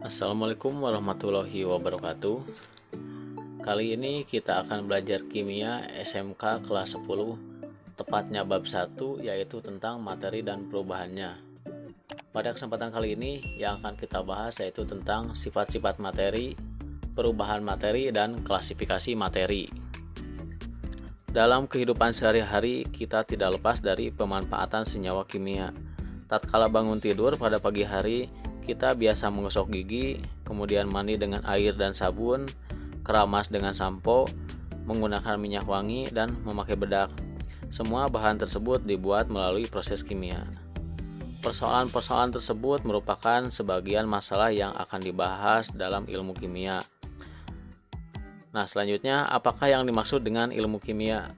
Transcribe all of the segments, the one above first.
Assalamualaikum warahmatullahi wabarakatuh. Kali ini kita akan belajar kimia SMK kelas 10, tepatnya bab 1, yaitu tentang materi dan perubahannya. Pada kesempatan kali ini yang akan kita bahas yaitu tentang sifat-sifat materi, perubahan materi, dan klasifikasi materi. Dalam kehidupan sehari-hari kita tidak lepas dari pemanfaatan senyawa kimia. Tatkala bangun tidur pada pagi hari, kita biasa menggosok gigi, kemudian mandi dengan air dan sabun, keramas dengan sampo, menggunakan minyak wangi, dan memakai bedak. Semua bahan tersebut dibuat melalui proses kimia. Persoalan-persoalan tersebut merupakan sebagian masalah yang akan dibahas dalam ilmu kimia. Nah, selanjutnya, apakah yang dimaksud dengan ilmu kimia?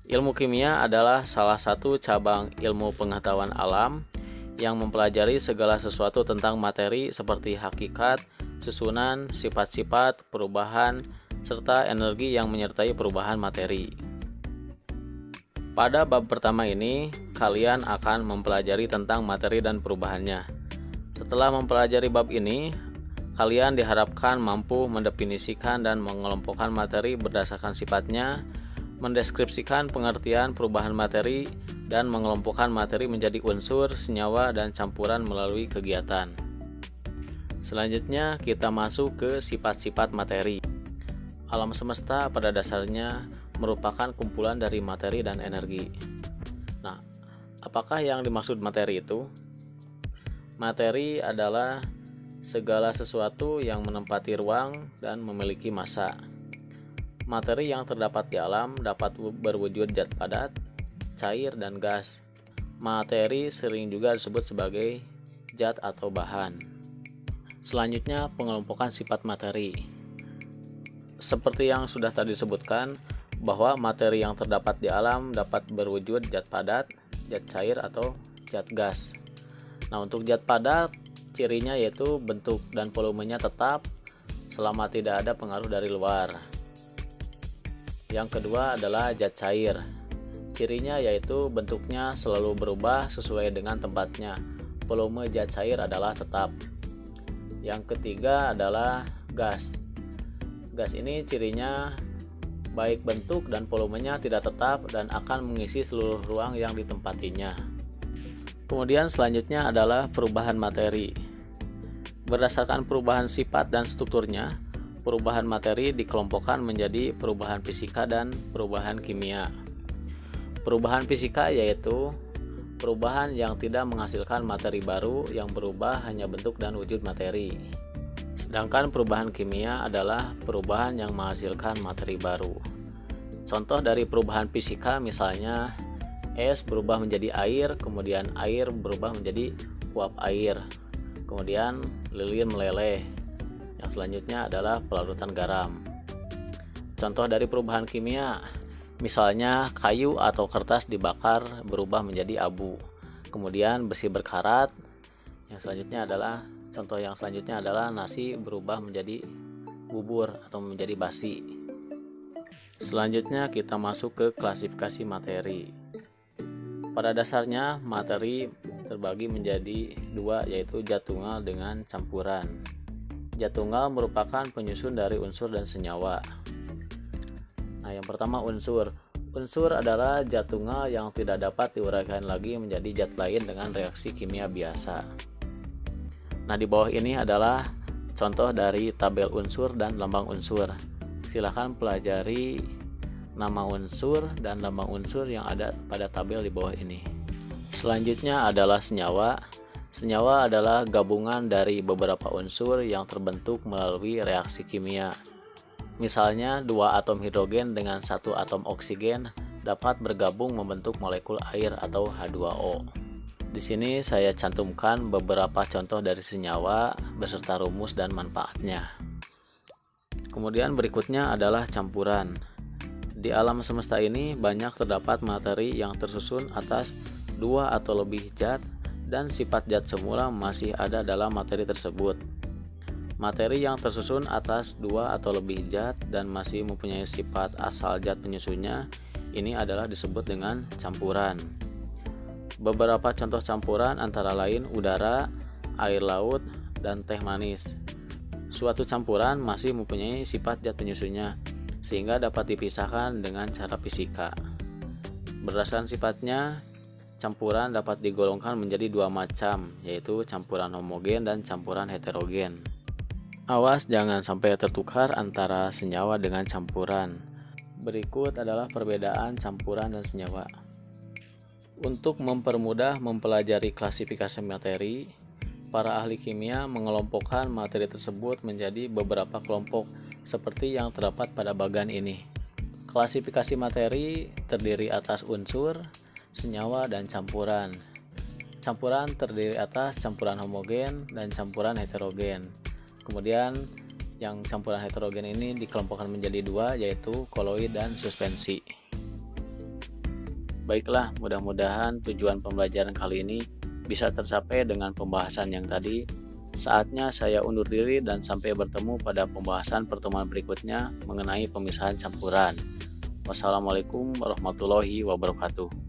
Ilmu kimia adalah salah satu cabang ilmu pengetahuan alam yang mempelajari segala sesuatu tentang materi seperti hakikat, susunan, sifat-sifat, perubahan, serta energi yang menyertai perubahan materi. Pada bab pertama ini, kalian akan mempelajari tentang materi dan perubahannya. Setelah mempelajari bab ini, kalian diharapkan mampu mendefinisikan dan mengelompokkan materi berdasarkan sifatnya, mendeskripsikan pengertian perubahan materi, dan mengelompokkan materi menjadi unsur, senyawa, dan campuran melalui kegiatan. Selanjutnya kita masuk ke sifat-sifat materi. Alam semesta pada dasarnya merupakan kumpulan dari materi dan energi. Nah, apakah yang dimaksud materi itu? Materi adalah segala sesuatu yang menempati ruang dan memiliki massa. Materi yang terdapat di alam dapat berwujud zat padat, cair, dan gas. Materi sering juga disebut sebagai zat atau bahan. Selanjutnya, pengelompokan sifat materi. Seperti yang sudah tadi disebutkan, bahwa materi yang terdapat di alam dapat berwujud zat padat, zat cair, atau zat gas. Nah, untuk zat padat, cirinya yaitu bentuk dan volumenya tetap selama tidak ada pengaruh dari luar. Yang kedua adalah zat cair. Cirinya yaitu bentuknya selalu berubah sesuai dengan tempatnya. Volume zat cair adalah tetap. Yang ketiga adalah gas. Gas ini cirinya baik bentuk dan volumenya tidak tetap dan akan mengisi seluruh ruang yang ditempatinya. Kemudian selanjutnya adalah perubahan materi. Berdasarkan perubahan sifat dan strukturnya, perubahan materi dikelompokkan menjadi perubahan fisika dan perubahan kimia. Perubahan fisika yaitu perubahan yang tidak menghasilkan materi baru yang berubah hanya bentuk dan wujud materi. Sedangkan perubahan kimia adalah perubahan yang menghasilkan materi baru. Contoh dari perubahan fisika misalnya es berubah menjadi air, kemudian air berubah menjadi uap air, kemudian lilin meleleh. Yang selanjutnya adalah pelarutan garam. Contoh dari perubahan kimia, misalnya kayu atau kertas dibakar berubah menjadi abu, kemudian besi berkarat. Yang selanjutnya adalah contoh yang selanjutnya adalah nasi berubah menjadi bubur atau menjadi basi. Selanjutnya kita masuk ke klasifikasi materi. Pada dasarnya materi terbagi menjadi dua, yaitu zat tunggal dengan campuran. Zat tunggal merupakan penyusun dari unsur dan senyawa. Nah, yang pertama unsur. Unsur adalah zat tunggal yang tidak dapat diuraikan lagi menjadi zat lain dengan reaksi kimia biasa. Nah, di bawah ini adalah contoh dari tabel unsur dan lambang unsur. Silakan pelajari nama unsur dan lambang unsur yang ada pada tabel di bawah ini. Selanjutnya adalah senyawa. Senyawa adalah gabungan dari beberapa unsur yang terbentuk melalui reaksi kimia. Misalnya, dua atom hidrogen dengan satu atom oksigen dapat bergabung membentuk molekul air atau H2O. Di sini saya cantumkan beberapa contoh dari senyawa beserta rumus dan manfaatnya. Kemudian berikutnya adalah campuran. Di alam semesta ini banyak terdapat materi yang tersusun atas dua atau lebih zat dan sifat zat semula masih ada dalam materi tersebut. Materi yang tersusun atas dua atau lebih zat dan masih mempunyai sifat asal zat penyusunnya ini adalah disebut dengan campuran. Beberapa contoh campuran antara lain udara, air laut, dan teh manis. Suatu campuran masih mempunyai sifat zat penyusunnya, sehingga dapat dipisahkan dengan cara fisika. Berdasarkan sifatnya, campuran dapat digolongkan menjadi dua macam, yaitu campuran homogen dan campuran heterogen. Awas jangan sampai tertukar antara senyawa dengan campuran. Berikut adalah perbedaan campuran dan senyawa. Untuk mempermudah mempelajari klasifikasi materi, para ahli kimia mengelompokkan materi tersebut menjadi beberapa kelompok seperti yang terdapat pada bagan ini. Klasifikasi materi terdiri atas unsur, senyawa, dan campuran. Campuran terdiri atas campuran homogen dan campuran heterogen. Kemudian yang campuran heterogen ini dikelompokkan menjadi dua, yaitu koloid dan suspensi. Baiklah, mudah-mudahan tujuan pembelajaran kali ini bisa tercapai dengan pembahasan yang tadi. Saatnya saya undur diri dan sampai bertemu pada pembahasan pertemuan berikutnya mengenai pemisahan campuran. Wassalamualaikum warahmatullahi wabarakatuh.